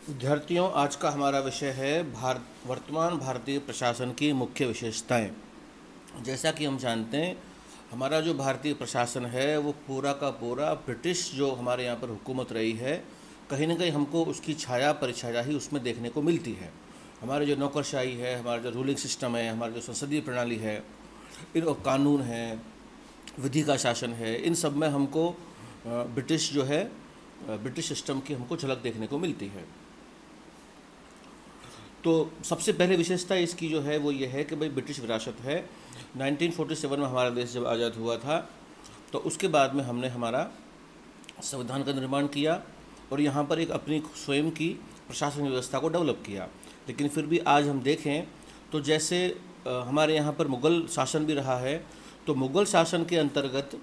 विद्यार्थियों, आज का हमारा विषय है वर्तमान भारतीय प्रशासन की मुख्य विशेषताएं। जैसा कि हम जानते हैं, हमारा जो भारतीय प्रशासन है वो पूरा का पूरा ब्रिटिश जो हमारे यहाँ पर हुकूमत रही है, कहीं ना कहीं हमको उसकी छाया परिछाया ही उसमें देखने को मिलती है। हमारे जो नौकरशाही है, हमारा जो रूलिंग सिस्टम है, हमारी जो संसदीय प्रणाली है, इन कानून है, विधि का शासन है, इन सब में हमको ब्रिटिश जो है ब्रिटिश सिस्टम की हमको झलक देखने को मिलती है। तो सबसे पहले विशेषता इसकी जो है वो ये है कि भाई ब्रिटिश विरासत है। 1947 में हमारा देश जब आज़ाद हुआ था तो उसके बाद में हमने हमारा संविधान का निर्माण किया और यहाँ पर एक अपनी स्वयं की प्रशासन व्यवस्था को डेवलप किया। लेकिन फिर भी आज हम देखें तो जैसे हमारे यहाँ पर मुग़ल शासन भी रहा है, तो मुग़ल शासन के अंतर्गत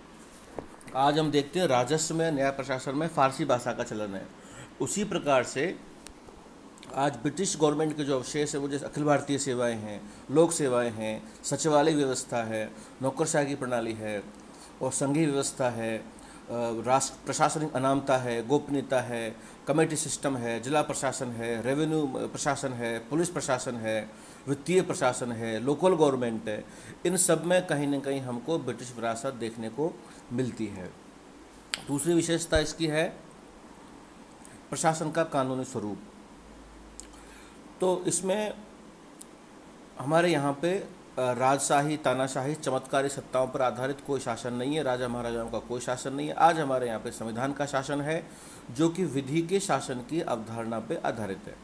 आज हम देखते हैं राजस्व में, न्याय प्रशासन में फ़ारसी भाषा का चलन है। उसी प्रकार से आज ब्रिटिश गवर्नमेंट के जो अवशेष है वो जैसे अखिल भारतीय सेवाएं हैं, लोक सेवाएं हैं, सचिवालय व्यवस्था है, नौकरशाही की प्रणाली है और संघीय व्यवस्था है, राष्ट्र प्रशासनिक अनामता है, गोपनीयता है, कमेटी सिस्टम है, जिला प्रशासन है, रेवेन्यू प्रशासन है, पुलिस प्रशासन है, वित्तीय प्रशासन है, लोकल गवर्नमेंट है। इन सब में कहीं ना कहीं हमको ब्रिटिश विरासत देखने को मिलती है। दूसरी विशेषता इसकी है प्रशासन का कानूनी स्वरूप। तो इसमें हमारे यहाँ पे राजशाही, तानाशाही, चमत्कारी सत्ताओं पर आधारित कोई शासन नहीं है, राजा महाराजाओं का कोई शासन नहीं है। आज हमारे यहाँ पे संविधान का शासन है जो कि विधि के शासन की अवधारणा पे आधारित है।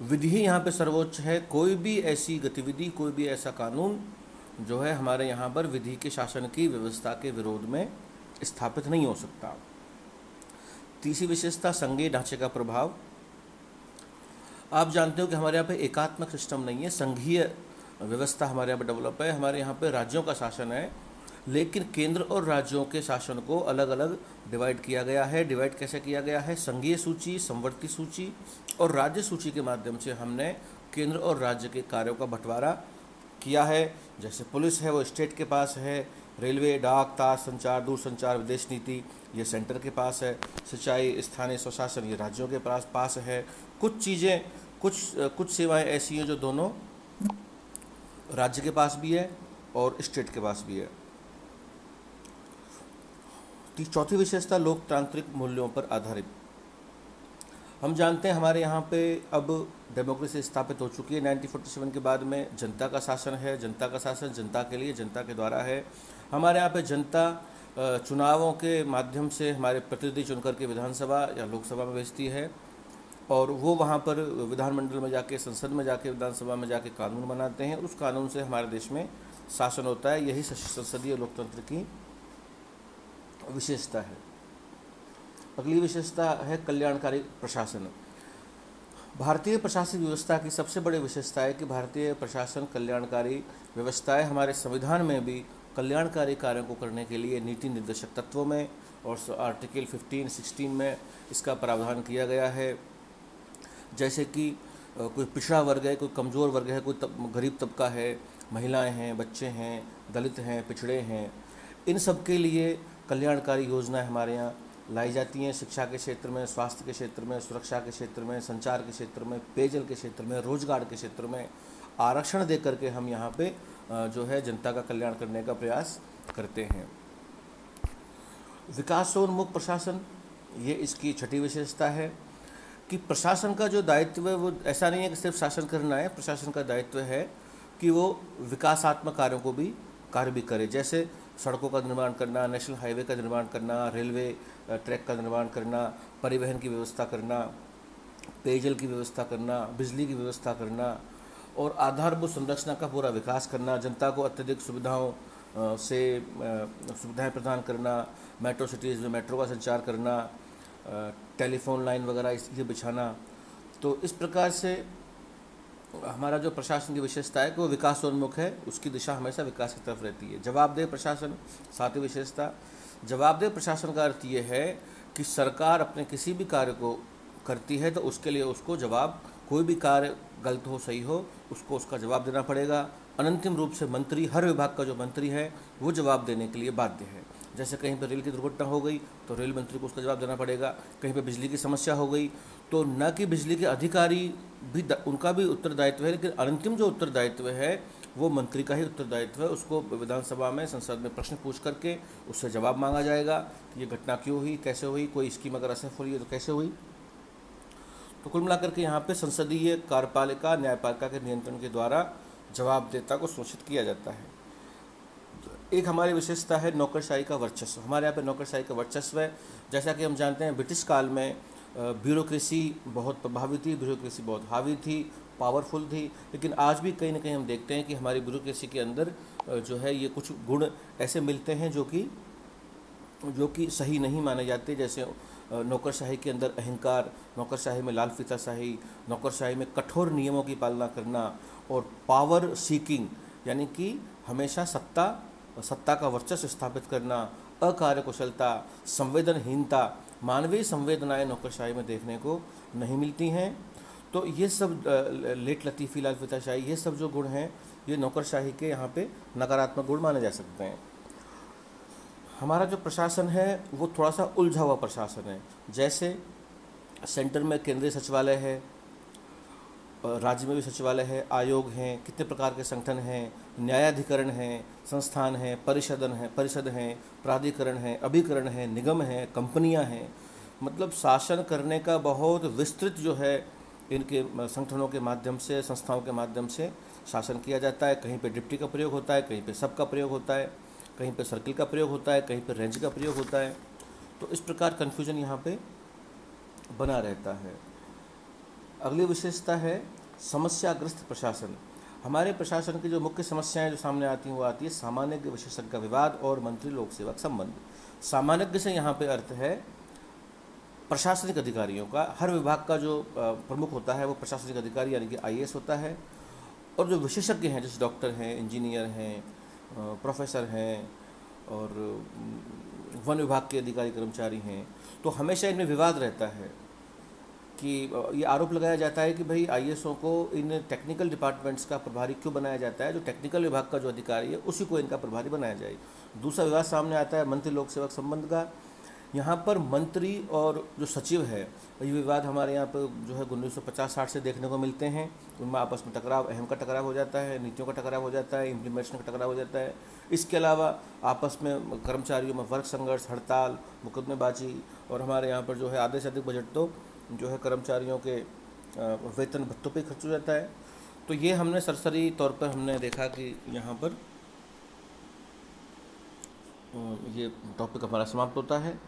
विधि ही यहाँ पे सर्वोच्च है। कोई भी ऐसी गतिविधि, कोई भी ऐसा कानून जो है हमारे यहाँ पर विधि के शासन की व्यवस्था के विरोध में स्थापित नहीं हो सकता। तीसरी विशेषता संघीय ढांचे का प्रभाव। आप जानते हो कि हमारे यहाँ पे एकात्मक सिस्टम नहीं है, संघीय व्यवस्था हमारे यहाँ पे डेवलप है। हमारे यहाँ पे राज्यों का शासन है, लेकिन केंद्र और राज्यों के शासन को अलग अलग डिवाइड किया गया है। डिवाइड कैसे किया गया है? संघीय सूची, समवर्ती सूची और राज्य सूची के माध्यम से हमने केंद्र और राज्य के कार्यों का बंटवारा किया है। जैसे पुलिस है वो स्टेट के पास है, रेलवे, डाक, तार संचार, दूरसंचार, विदेश नीति ये सेंटर के पास है, सिंचाई, स्थानीय स्वशासन ये राज्यों के पास है। कुछ चीज़ें, कुछ सेवाएं ऐसी हैं जो दोनों राज्य के पास भी है और स्टेट के पास भी है। चौथी विशेषता लोकतांत्रिक मूल्यों पर आधारित। हम जानते हैं हमारे यहाँ पे अब डेमोक्रेसी स्थापित हो चुकी है। 1947 के बाद में जनता का शासन है। जनता का शासन जनता के लिए, जनता के द्वारा है। हमारे यहाँ पे जनता चुनावों के माध्यम से हमारे प्रतिनिधि चुनकर के विधानसभा या लोकसभा में भेजती है और वो वहाँ पर विधानमंडल में जाके, संसद में जाके, विधानसभा में जाके कानून बनाते हैं। उस कानून से हमारे देश में शासन होता है। यही संसदीय लोकतंत्र की विशेषता है। अगली विशेषता है कल्याणकारी प्रशासन। भारतीय प्रशासनिक व्यवस्था की सबसे बड़ी विशेषता है कि भारतीय प्रशासन कल्याणकारी व्यवस्था है। हमारे संविधान में भी कल्याणकारी कार्यों को करने के लिए नीति निर्देशक तत्वों में और आर्टिकल 15, 16 में इसका प्रावधान किया गया है। जैसे कि कोई पिछड़ा वर्ग है, कोई कमज़ोर वर्ग है, कोई गरीब तबका है, महिलाएं हैं, बच्चे हैं, दलित हैं, पिछड़े हैं, इन सब के लिए कल्याणकारी योजनाएं हमारे यहाँ लाई जाती हैं। शिक्षा के क्षेत्र में, स्वास्थ्य के क्षेत्र में, सुरक्षा के क्षेत्र में, संचार के क्षेत्र में, पेयजल के क्षेत्र में, रोजगार के क्षेत्र में आरक्षण दे करके हम यहाँ पे जो है जनता का कल्याण करने का प्रयास करते हैं। विकासोन्मुख प्रशासन, ये इसकी छठी विशेषता है कि प्रशासन का जो दायित्व है वो ऐसा नहीं है कि सिर्फ शासन करना है। प्रशासन का दायित्व है कि वो विकासात्मक कार्य भी करे। जैसे सड़कों का निर्माण करना, नेशनल हाईवे का निर्माण करना, रेलवे ट्रैक का निर्माण करना, परिवहन की व्यवस्था करना, पेयजल की व्यवस्था करना, बिजली की व्यवस्था करना और आधारभूत संरचना का पूरा विकास करना, जनता को अत्यधिक सुविधाएं प्रदान करना, मेट्रो सिटीज़ में मेट्रो का संचार करना, टेलीफोन लाइन वगैरह इसलिए बिछाना। तो इस प्रकार से हमारा जो प्रशासन की विशेषता है कि वो विकासोन्मुख है, उसकी दिशा हमेशा विकास की तरफ रहती है। जवाबदेह प्रशासन, सातवीं विशेषता। जवाबदेह प्रशासन का अर्थ ये है कि सरकार अपने किसी भी कार्य को करती है तो उसके लिए उसको जवाब, कोई भी कार्य गलत हो सही हो, उसको उसका जवाब देना पड़ेगा। अनंतिम रूप से मंत्री, हर विभाग का जो मंत्री है वो जवाब देने के लिए बाध्य है। जैसे कहीं पर रेल की दुर्घटना हो गई तो रेल मंत्री को उसका जवाब देना पड़ेगा, कहीं पर बिजली की समस्या हो गई तो न कि बिजली के अधिकारी भी उनका भी उत्तरदायित्व है, लेकिन अंतिम जो उत्तरदायित्व है वो मंत्री का ही उत्तरदायित्व है। उसको विधानसभा में, संसद में प्रश्न पूछ करके उससे जवाब मांगा जाएगा कि ये घटना क्यों हुई, कैसे हुई, कोई स्कीम अगर असफल हुई है तो कैसे हुई। तो कुल मिलाकर के यहाँ पे संसदीय कार्यपालिका न्यायपालिका के नियंत्रण के द्वारा जवाबदेहिता को सुनिश्चित किया जाता है। एक हमारी विशेषता है नौकरशाही का वर्चस्व। हमारे यहाँ पे नौकरशाही का वर्चस्व है। जैसा कि हम जानते हैं ब्रिटिश काल में ब्यूरोक्रेसी बहुत प्रभावी थी, ब्यूरोक्रेसी बहुत हावी थी, पावरफुल थी, लेकिन आज भी कहीं ना कहीं हम देखते हैं कि हमारी ब्यूरोक्रेसी के अंदर जो है ये कुछ गुण ऐसे मिलते हैं जो कि सही नहीं माने जाते। जैसे नौकरशाही के अंदर अहंकार, नौकरशाही में लाल फीताशाही, नौकरशाही में कठोर नियमों की पालना करना और पावर सीकिंग, यानी कि हमेशा सत्ता का वर्चस्व स्थापित करना, अकार्यकुशलता, संवेदनहीनता, मानवीय संवेदनाएं नौकरशाही में देखने को नहीं मिलती हैं। तो ये सब लेट लतीफ़ी, लाल फीताशाही, ये सब जो गुण हैं ये नौकरशाही के यहाँ पे नकारात्मक गुण माने जा सकते हैं। हमारा जो प्रशासन है वो थोड़ा सा उलझा हुआ प्रशासन है। जैसे सेंटर में केंद्रीय सचिवालय है, राज्य में भी सचिवालय है, आयोग हैं, कितने प्रकार के संगठन हैं, न्यायाधिकरण हैं, संस्थान हैं, परिषद हैं, प्राधिकरण हैं, अभिकरण हैं, निगम हैं, कंपनियां हैं। मतलब शासन करने का बहुत विस्तृत जो है इनके संगठनों के माध्यम से, संस्थाओं के माध्यम से शासन किया जाता है। कहीं पे डिप्टी का प्रयोग होता है, कहीं पे सब का प्रयोग होता है, कहीं पे सर्किल का प्रयोग होता है, कहीं पे रेंज का प्रयोग होता है। तो इस प्रकार कन्फ्यूजन यहाँ पे बना रहता है। अगली विशेषता है समस्याग्रस्त प्रशासन। हमारे प्रशासन की जो मुख्य समस्याएं जो सामने आती हैं वो आती है सामान्य विशेषज्ञ का विवाद और मंत्री लोक सेवक संबंध। सामान्य से यहाँ पे अर्थ है प्रशासनिक अधिकारियों का। हर विभाग का जो प्रमुख होता है वो प्रशासनिक अधिकारी यानी कि IAS होता है। और जो विशेषज्ञ हैं जैसे डॉक्टर हैं, इंजीनियर हैं, प्रोफेसर हैं और वन विभाग के अधिकारी कर्मचारी हैं, तो हमेशा इनमें विवाद रहता है कि ये आरोप लगाया जाता है कि भाई IASओं को इन टेक्निकल डिपार्टमेंट्स का प्रभारी क्यों बनाया जाता है, जो टेक्निकल विभाग का जो अधिकारी है उसी को इनका प्रभारी बनाया जाए। दूसरा विवाद सामने आता है मंत्री लोक सेवक संबंध का। यहाँ पर मंत्री और जो सचिव है ये विवाद हमारे यहाँ पर जो है 1950-60 से देखने को मिलते हैं। उनमें आपस में टकराव, अहम का टकराव हो जाता है, नीतियों का टकराव हो जाता है, इम्प्लीमेंटेशन का टकराव हो जाता है। इसके अलावा आपस में कर्मचारियों में वर्ग संघर्ष, हड़ताल, मुकदमेबाजी और हमारे यहाँ पर जो है आधे से अधिक बजट तो जो है कर्मचारियों के वेतन भत्तों पे खर्च हो जाता है। तो ये हमने सरसरी तौर पर हमने देखा कि यहाँ पर ये टॉपिक हमारा समाप्त होता है।